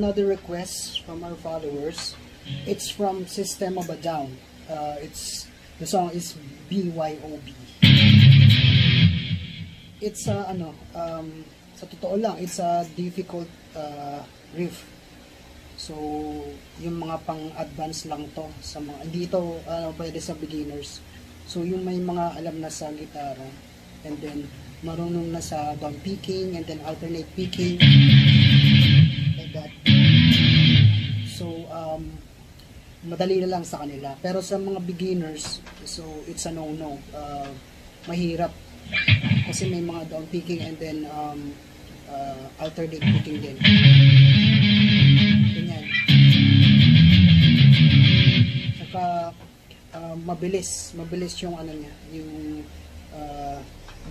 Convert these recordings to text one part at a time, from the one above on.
another request from our followers. It's from System of a Down. The song is BYOB. It's sa totoo lang, it's a difficult riff. So, yung mga pang-advance lang to sa mga, hindi ito pwede sa beginners. So, yung may mga alam na sa gitara, and then marunong na sa down picking, and then alternate picking, like that. So, madali na lang sa kanila. Pero sa mga beginners, so it's a no-no. Mahirap. Kasi may mga down picking and then alternate picking din. Ganyan. Saka mabilis yung ano niya, yung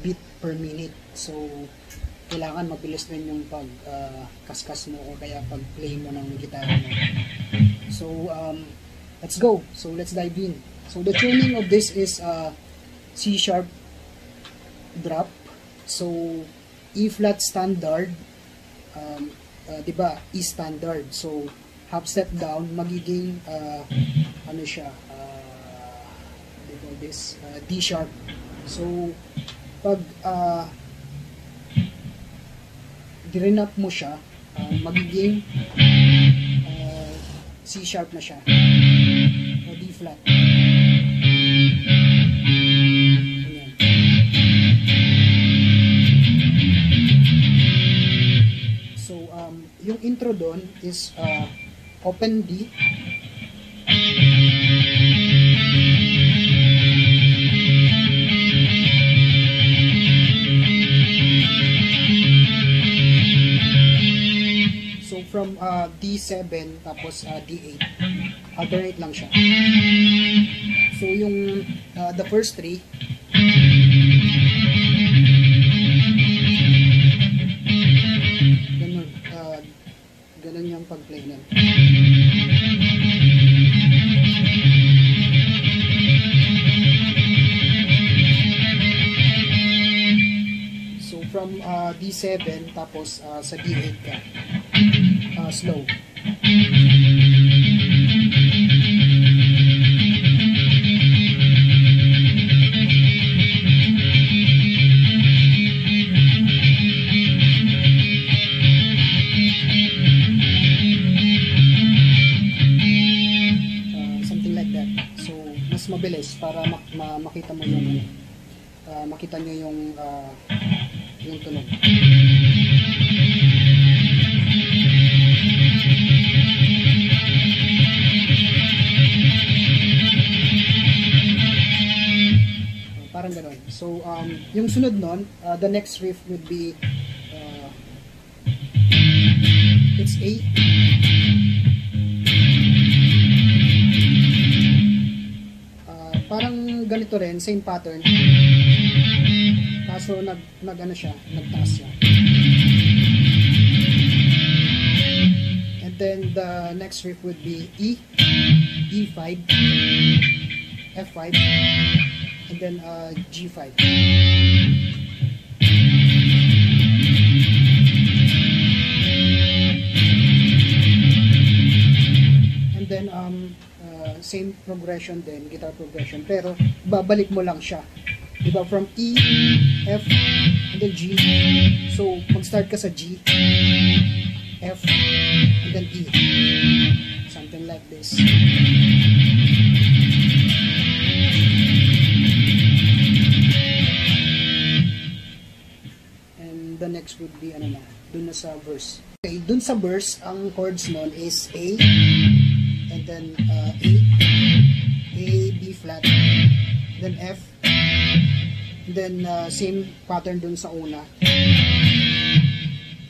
beat per minute. So kailangan mabilis din yung pag kaskas mo o kaya pag play mo ng gitara mo. So let's go. So let's dive in. So the tuning of this is C sharp drop. So E flat standard, diba, E standard. So half step down, magiging ano siya, this D sharp. So pag dirinap mo siya, magiging C sharp na siya o D flat. Yung intro doon is open D, so from D7 tapos D8, alternate lang siya. So yung the first three, ganun yung pag-play nun. So from D7 tapos sa D8 ka, slow. Mabilis para makita mo yung makita nyo yung tunog. Parang gano'n. So yung sunod nun, the next riff would be it's A. Parang ganito rin, same pattern. Kaso nag-ano siya, nagtaas siya. And then the next riff would be E, E5, F5, and then G5. And then same progression din, guitar progression, pero babalik mo lang siya, diba, from E, F, and then G. So mag-start ka sa G, F, and then E, something like this. And the next would be ano na, dun na sa verse. Okay, dun sa verse, ang chords nun is A, and then A, B flat, then F, and then same pattern dun sa una.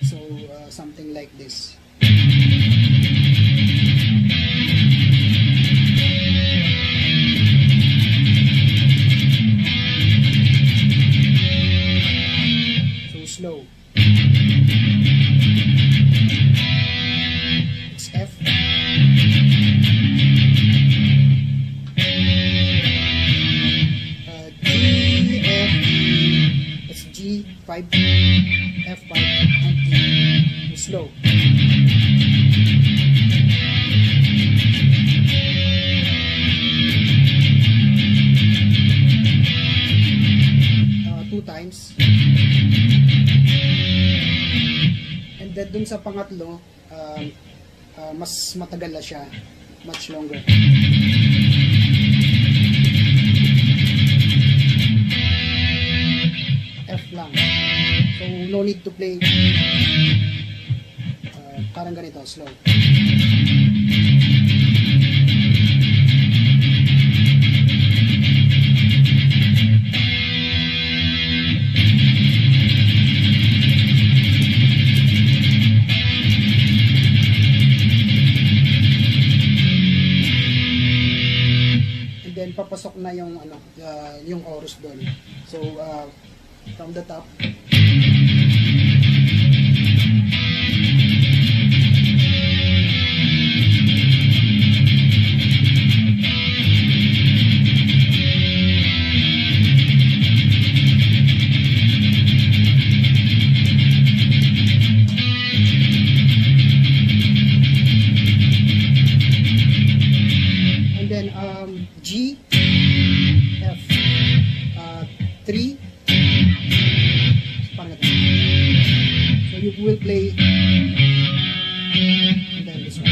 So something like this. So slow. It's F, G5, F5, and E. Slow. 2 times. And then dun sa pangatlo, mas matagal na siya, much longer. F lang. So no need to play. Parang ganito, slow. Then papasok na yung yung chorus doon. So from the top, G, F, 3, parang ito. So you will play, and then this one.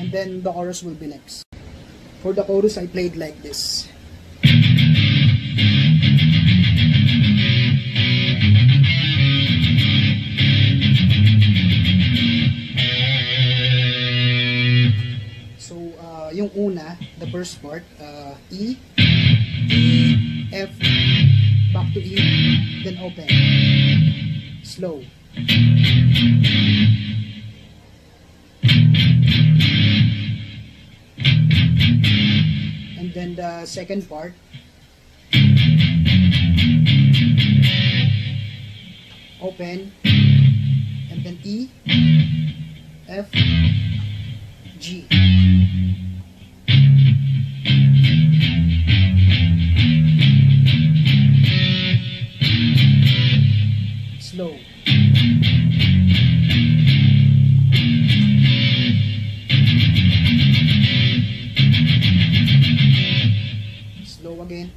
And then the chorus will be next. For the chorus, I played like this. Yung una, the first part, E, F, back to E, then open, slow. And then the second part, open, and then E, F, G. Slow. Slow again.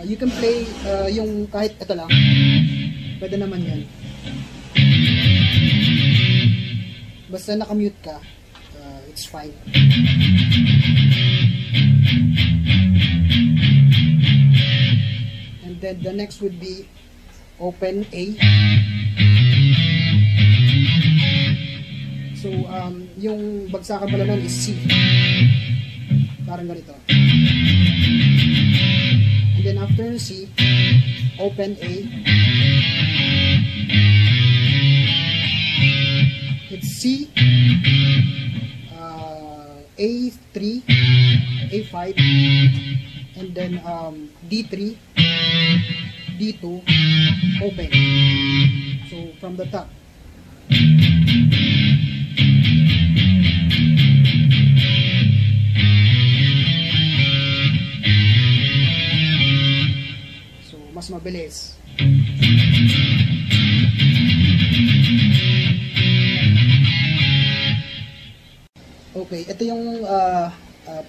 You can play yung kahit ito lang. Pwede naman yan. Basta nakamute ka, it's fine. And then the next would be open A. So yung bagsakan pala nun is C. Parang ganito. And then after C, open A. It's C, A3, A5, and then D3, D2, open. So from the top. So mas mabilis. Okay, ito yung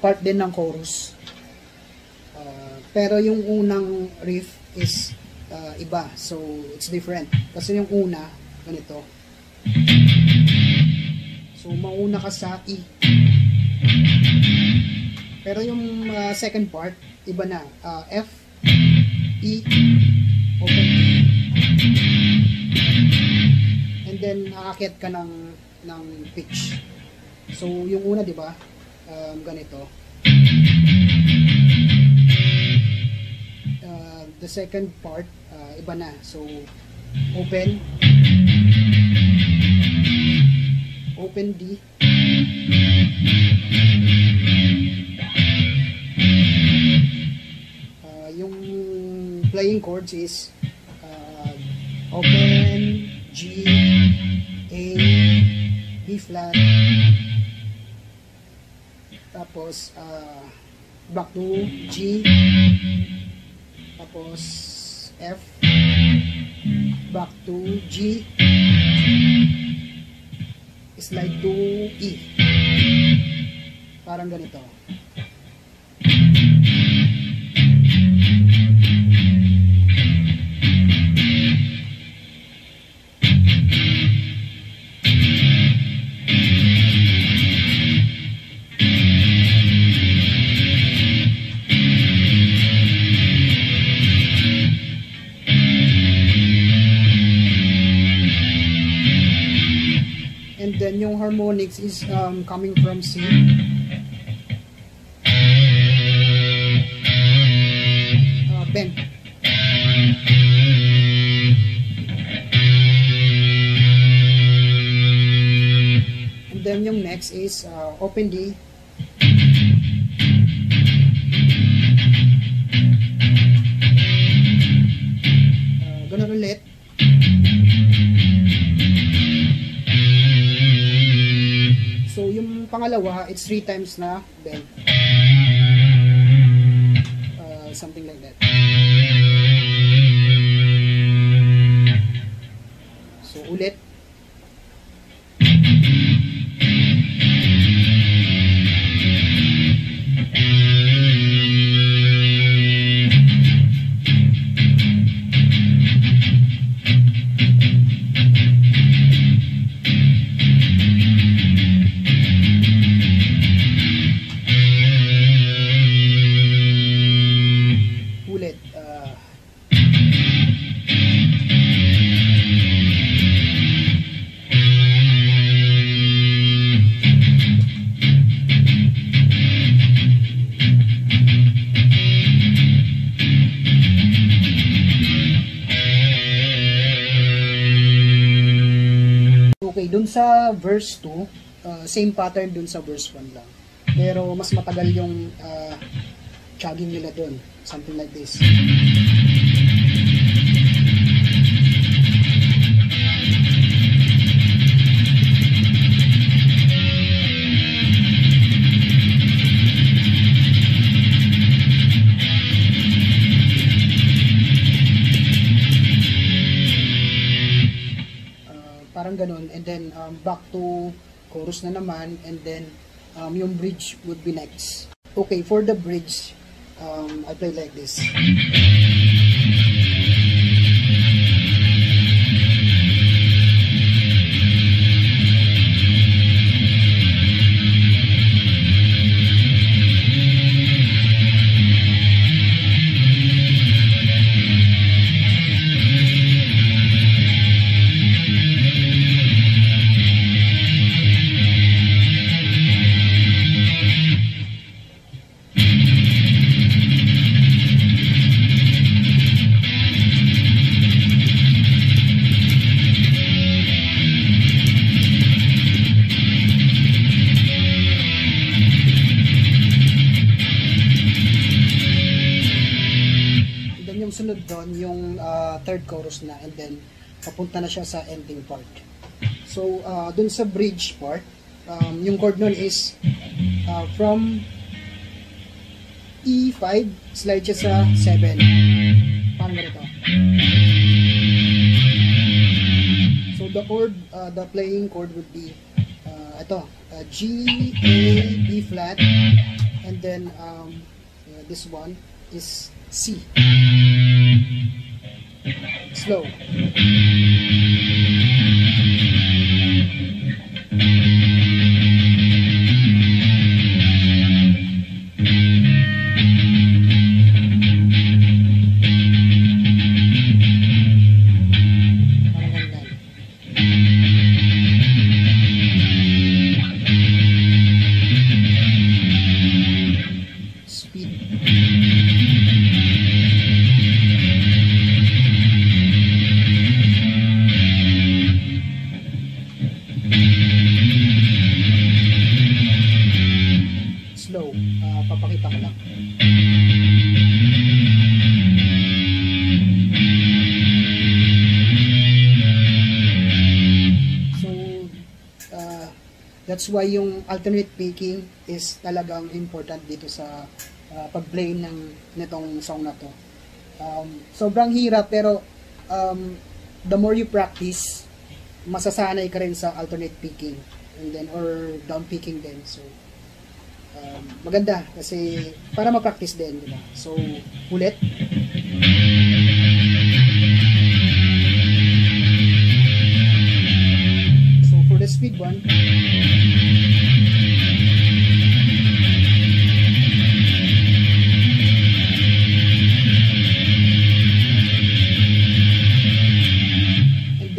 part din ng chorus. Pero yung unang riff is iba. So, it's different. Kasi yung una, ganito. So, mauna ka sa E. Pero yung second part, iba na. F, E, open E. And then, aakyat ka ng pitch. So, yung una, di ba? Ganito. The second part, iba na. So, open. Open D. Yung playing chords is open, G, A, B flat, tapos back to G, tapos F, back to G, slide to E. Parang ganito. And then yung harmonics is coming from C. Bend. And then yung next is open D. Ganun ulit. So, yung pangalawa, it's 3 times na bend. Something like that. So, ulit. Okay, dun sa verse 2, same pattern dun sa verse 1 lang. Pero mas matagal yung chugging nila dun. Something like this. Parang ganun, and then back to chorus na naman, and then yung bridge would be next. Okay, for the bridge, I play like this. Sunod doon yung third chorus na, and then papunta na siya sa ending part. So dun sa bridge part, yung chord nun is from E5 slide siya sa 7. Parang ganito. So the chord, the playing chord would be ito, G, A, B flat, and then this one is C. Slow. Slow. Papakita ko lang. So, that's why yung alternate picking is talagang important dito sa pag-play nitong song na to. Sobrang hirap, pero the more you practice, masasanay ka rin sa alternate picking and then or down picking din. So maganda kasi para ma-practice din, di ba? So ulit. So for the speed one,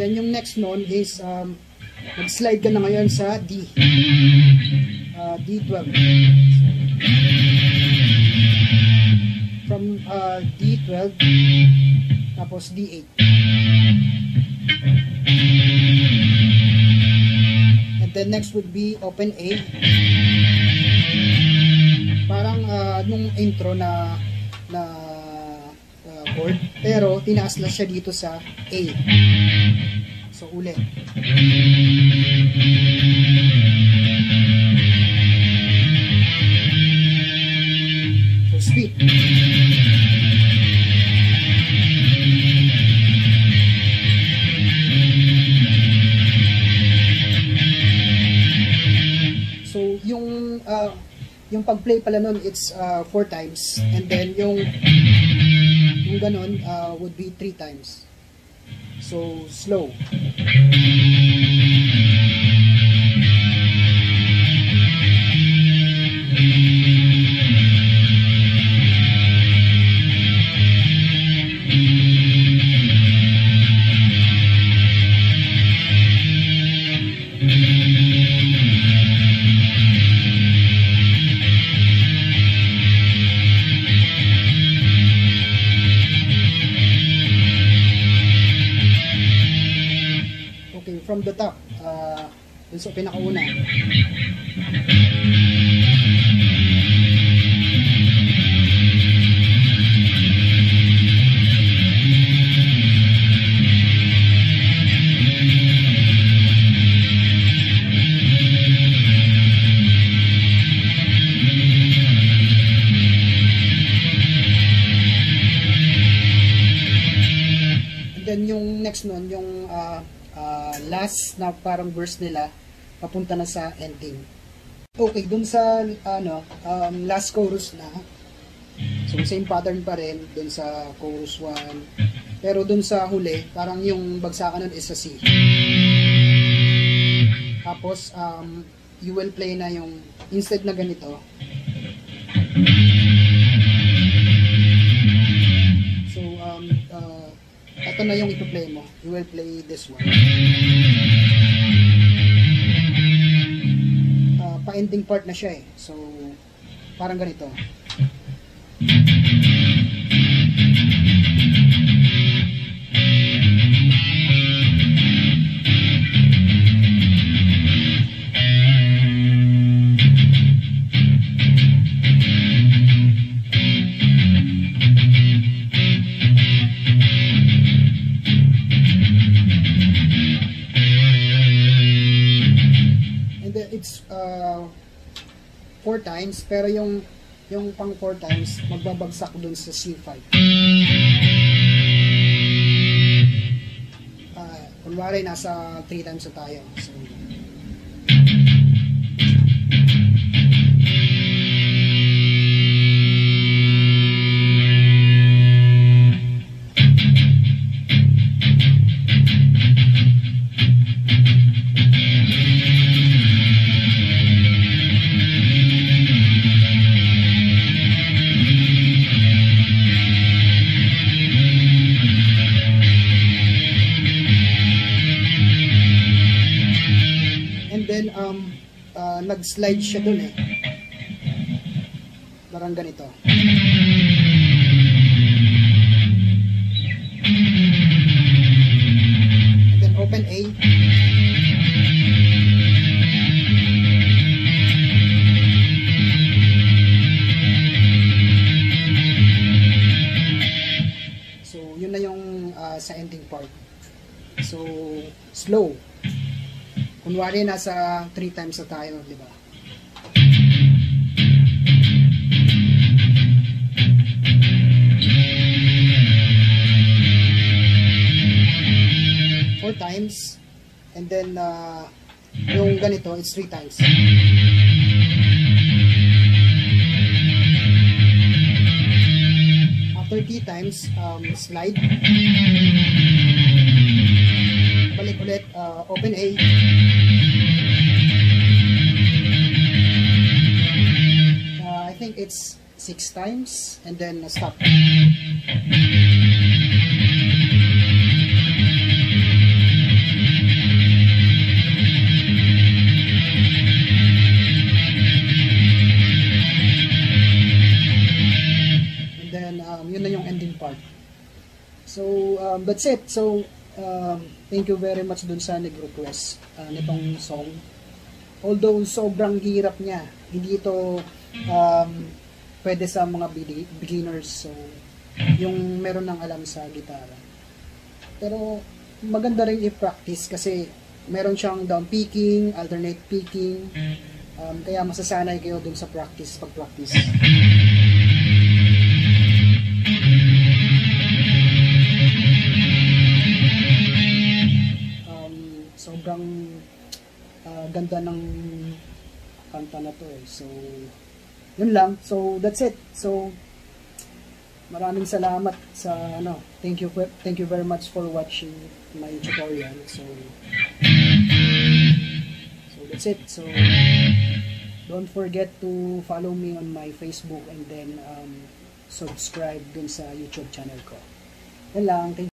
then yung next nun is mag-slide ka na ngayon sa D. D12. From D12 tapos D8. And then next would be open A. Parang nung intro na chord, pero tinaas lang siya dito sa A. So ulit. So speed. So yung pag-play pala nun, it's 4 times, and then yung ganon would be 3 times. So slow. From the top, dun sa pinakauna. And then yung next nun, yung last na parang verse nila papunta na sa ending. Okay, dun sa last chorus na, so same pattern pa rin dun sa chorus 1, pero dun sa huli parang yung bagsakan nun is sa C. Tapos you will play na yung instead na ganito, so ito na yung ipo-play mo. You will play this one. Pa-ending part na siya eh. So, parang ganito. It's 4 times, pero yung pang 4 times magbabagsak dun sa C5. Kunwari nasa 3 times na tayo, so nag-slide siya dun eh. Parang ganito. And then open A. So, yun na yung sa ending part. So, slow. Kunwari nasa 3 times na tayo, di ba? times, and then yung ganito, it's 3 times. 30 times, slide, balik ulit, open A, I think it's 6 times, and then stop. Yun na yung ending part. So, that's it. So, thank you very much dun sa nag-request nitong song. Although, sobrang hirap niya. Hindi ito pwede sa mga beginners. So, yung meron ng alam sa gitara. Pero, maganda rin i-practice kasi meron siyang down picking, alternate picking. Kaya masasanay kayo dun sa pag-practice. Sobrang ganda ng kanta na to eh. So, yun lang. So, that's it. So, maraming salamat sa thank you very much for watching my tutorial. So that's it. So, don't forget to follow me on my Facebook and then subscribe dun sa YouTube channel ko. Yan lang. Thank you.